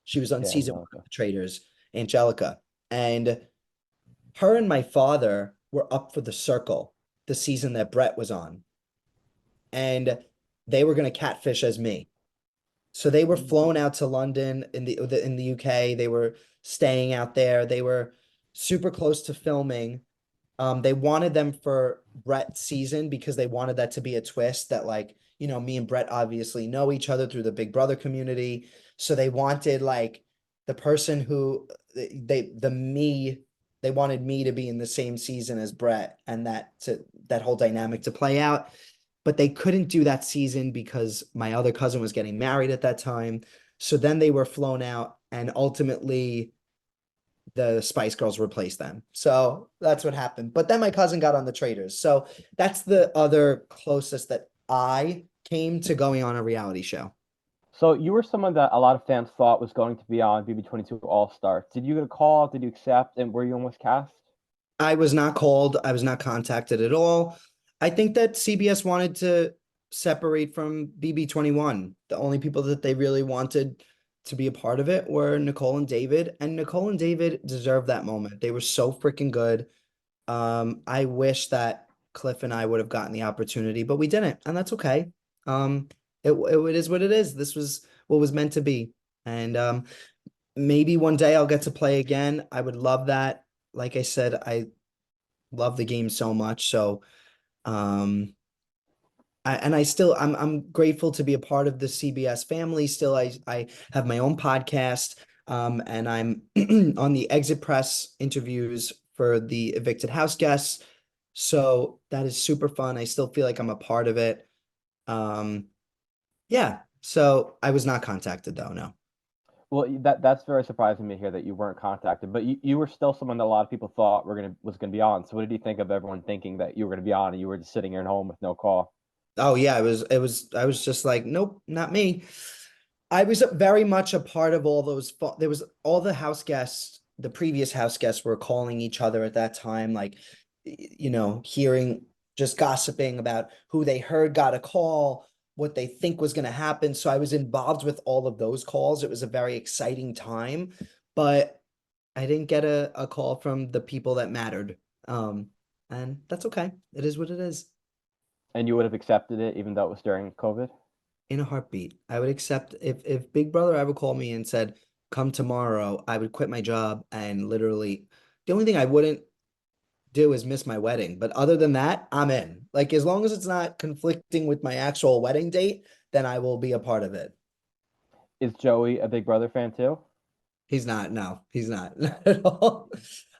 She was on Yeah, season 1 of Angelica. The Traitors, Angelica. And her and my father were up for The Circle, the season that Brett was on. And they were going to catfish as me. So they were flown out to London in the UK. They were staying out there. They were super close to filming. They wanted them for Brett's season because they wanted that to be a twist that like, me and Brett obviously know each other through the Big Brother community. So they wanted like the person who they wanted me to be in the same season as Brett and that whole dynamic to play out. But they couldn't do that season because my other cousin was getting married at that time. So then they were flown out, and ultimately the Spice Girls replaced them. So that's what happened. But then my cousin got on the Traders. So that's the other closest that I came to going on a reality show. So you were someone that a lot of fans thought was going to be on BB22 All Stars. Did you get a call? Did you accept? And were you almost cast? I was not called. I was not contacted at all. I think that CBS wanted to separate from BB21. The only people that they really wanted to be a part of it were Nicole and David, and Nicole and David deserved that moment. They were so freaking good. I wish that Cliff and I would have gotten the opportunity, but we didn't, and that's okay. It is what it is. This was what was meant to be, and maybe one day I'll get to play again. I would love that. Like I said, I love the game so much, so Um, I'm grateful to be a part of the CBS family. Still, I have my own podcast, and I'm on the exit press interviews for the evicted house guests. So that is super fun. I still feel like I'm a part of it. Um, yeah. So I was not contacted though, no. Well, that's very surprising to hear that you weren't contacted, but you were still someone that a lot of people thought was gonna be on. So what did you think of everyone thinking that you were gonna be on and you were just sitting here at home with no call? Oh yeah, I was just like, nope, not me. I was very much a part of all those. There was all the house guests, the previous house guests were calling each other at that time, like, hearing, just gossiping about who they heard got a call, what they think was going to happen. So I was involved with all of those calls. It was a very exciting time, but I didn't get a call from the people that mattered. Um, and that's okay. It is what it is. And you would have accepted it even though it was during COVID? In a heartbeat. I would accept if Big Brother ever called me and said, "Come tomorrow," I would quit my job and literally the only thing I wouldn't do is miss my wedding. But other than that, I'm in. Like as long as it's not conflicting with my actual wedding date, then I will be a part of it. Is Joey a Big Brother fan too? He's not. No, he's not, not at all.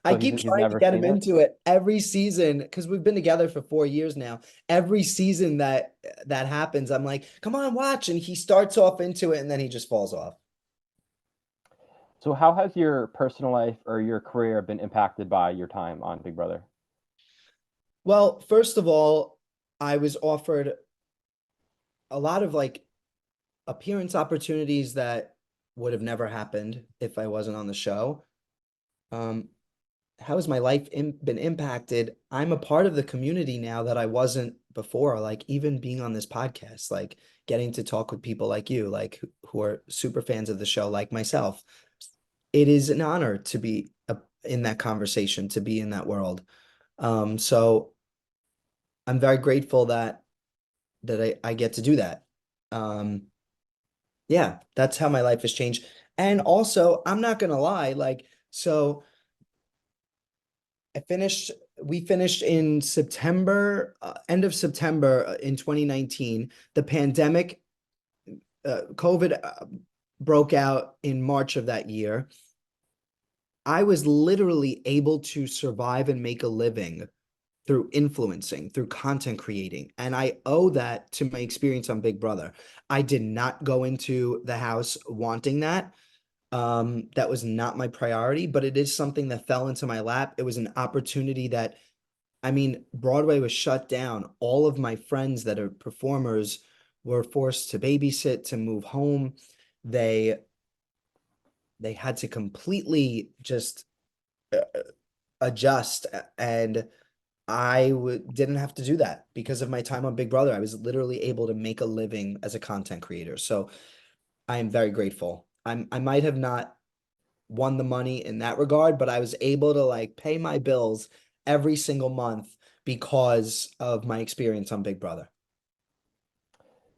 I So keep he's trying to never get him seen it? into it every season because we've been together for 4 years now. Every season that happens, I'm like, "Come on, watch," and he starts off into it and then he just falls off. So how has your personal life or your career been impacted by your time on Big Brother? Well, first of all, I was offered a lot of like appearance opportunities that would have never happened if I wasn't on the show. Um, how has my life been impacted? I'm a part of the community now that I wasn't before. Like even being on this podcast, like getting to talk with people like you, like who are super fans of the show, like myself. It is an honor to be in that conversation, to be in that world. So I'm very grateful that I get to do that. Um, yeah, that's how my life has changed. And also, I'm not gonna lie, like, so I finished, we finished in September, end of September in 2019. The pandemic, COVID broke out in March of that year. I was literally able to survive and make a living through influencing, through content creating. And I owe that to my experience on Big Brother. I did not go into the house wanting that. That was not my priority, but it is something that fell into my lap. It was an opportunity that, I mean, Broadway was shut down. All of my friends that are performers were forced to babysit, to move home. They they had to completely just uh, adjust, and didn't have to do that because of my time on Big Brother. I was literally able to make a living as a content creator. So I am very grateful. I might have not won the money in that regard, but I was able to like pay my bills every single month because of my experience on Big Brother.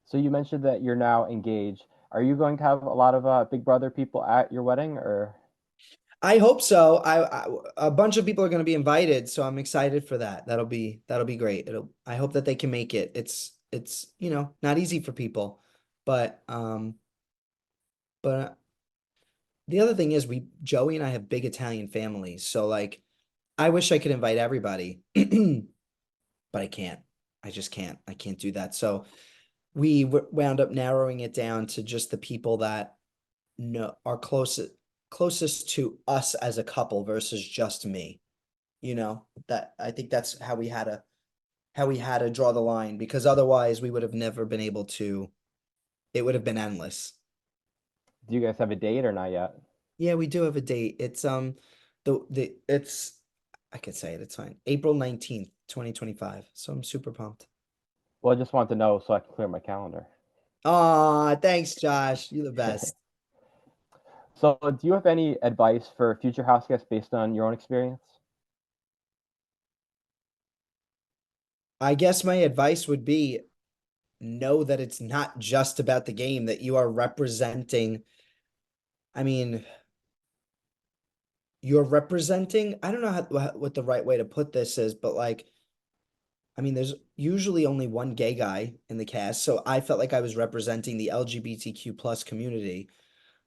So you mentioned that you're now engaged. Are you going to have a lot of Big Brother people at your wedding, or I hope so. A bunch of people are going to be invited, so I'm excited for that. That'll be great. I hope that they can make it. It's not easy for people, but but the other thing is Joey and I have big Italian families, so like I wish I could invite everybody, but I can't. I just can't. I can't do that. So we wound up narrowing it down to just the people that know are closest to us as a couple versus just me. That I think that's how we had to draw the line because otherwise we would have never been able to. It would have been endless. do you guys have a date or not yet? Yeah, we do have a date. It's the it's I could say it, it's fine. April 19th, 2025. So I'm super pumped. Well, I just want to know so I can clear my calendar. Aw, thanks, Josh. You're the best. So, do you have any advice for future house guests based on your own experience? I guess my advice would be know that it's not just about the game, that you are representing. I mean, you're representing, I don't know what the right way to put this is, but like, I mean, there's usually only one gay guy in the cast, so I felt like I was representing the LGBTQ plus community.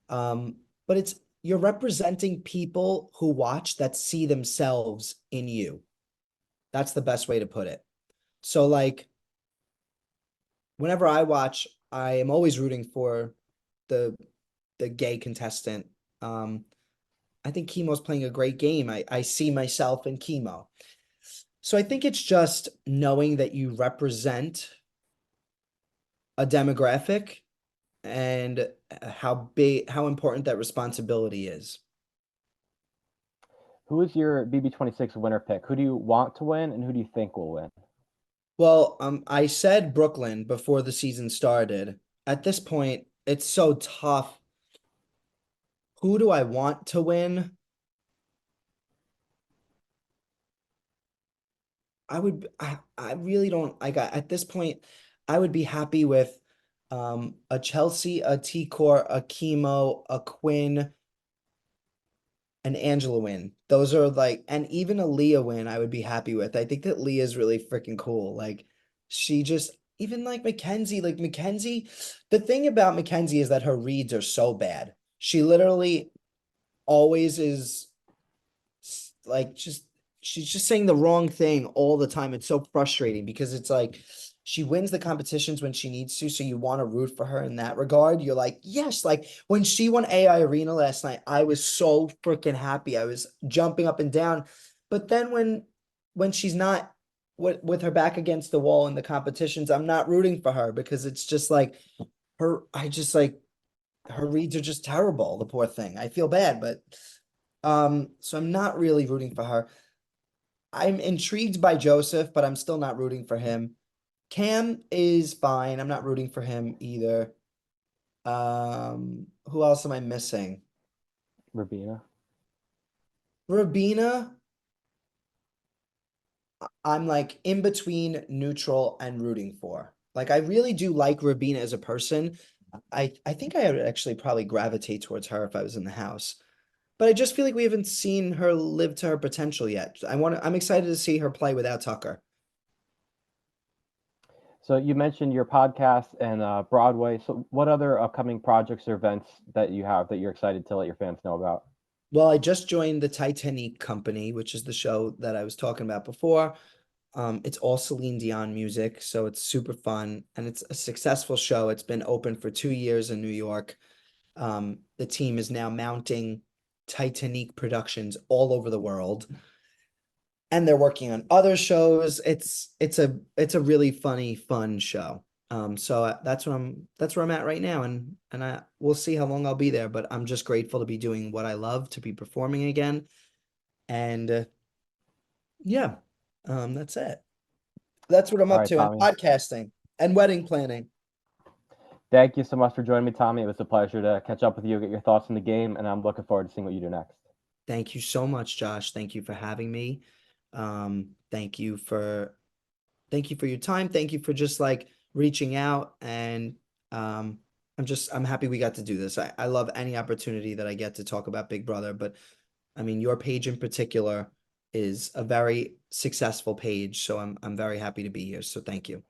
Um, but you're representing people who watch that see themselves in you. That's the best way to put it. So like whenever I watch, I am always rooting for the the gay contestant. Um, I think Chemo's playing a great game. I see myself in Chemo. So I think it's just knowing that you represent a demographic and how important that responsibility is. Who is your BB26 winner pick? Who do you want to win, and who do you think will win? Well, I said Brooklyn before the season started. At this point, it's so tough. Who do I want to win? I really don't, I got at this point, I would be happy with a Chelsea, a T-Core, a Chemo, a Quinn, an Angela win. Those are like, and even a Leah win, I would be happy with. I think that Leah is really freaking cool. Like, she just, even like Mackenzie, the thing about Mackenzie is that her reads are so bad. She literally always is like just she's just saying the wrong thing all the time. It's so frustrating because it's like she wins the competitions when she needs to, so you want to root for her in that regard. You're like, yes, like when she won AI Arena last night, I was so freaking happy. I was jumping up and down. But then when she's not with her back against the wall in the competitions, I'm not rooting for her because it's just like I just like her reads are just terrible, the poor thing. I feel bad, but so I'm not really rooting for her. I'm intrigued by Joseph, but I'm still not rooting for him. Cam is fine. I'm not rooting for him either. Who else am I missing? Rabina. Rabina, I'm like in between neutral and rooting for. Like I really do like Rabina as a person. I think I would actually probably gravitate towards her if I was in the house. But I just feel like we haven't seen her live to her potential yet. I'm excited to see her play without Tucker. So you mentioned your podcast and Broadway. So what other upcoming projects or events that you have that you're excited to let your fans know about? Well, I just joined the Titanic Company, which is the show that I was talking about before. It's all Celine Dion music, so it's super fun and it's a successful show. It's been open for 2 years in New York. The team is now mounting Titanic productions all over the world, and they're working on other shows. It's a really funny, fun show. So that's where I'm at right now, and I we'll see how long I'll be there, but I'm just grateful to be doing what I love, to be performing again, and yeah, that's it. That's what I'm All up right, to, and Tommy. podcasting and wedding planning. Thank you so much for joining me, Tommy. It was a pleasure to catch up with you, get your thoughts on the game, and I'm looking forward to seeing what you do next. Thank you so much, Josh. Thank you for having me. Thank you for your time. Thank you for just like reaching out, and um I'm happy we got to do this. I love any opportunity that I get to talk about Big Brother, but I mean your page in particular is a very successful page, so I'm very happy to be here. So thank you.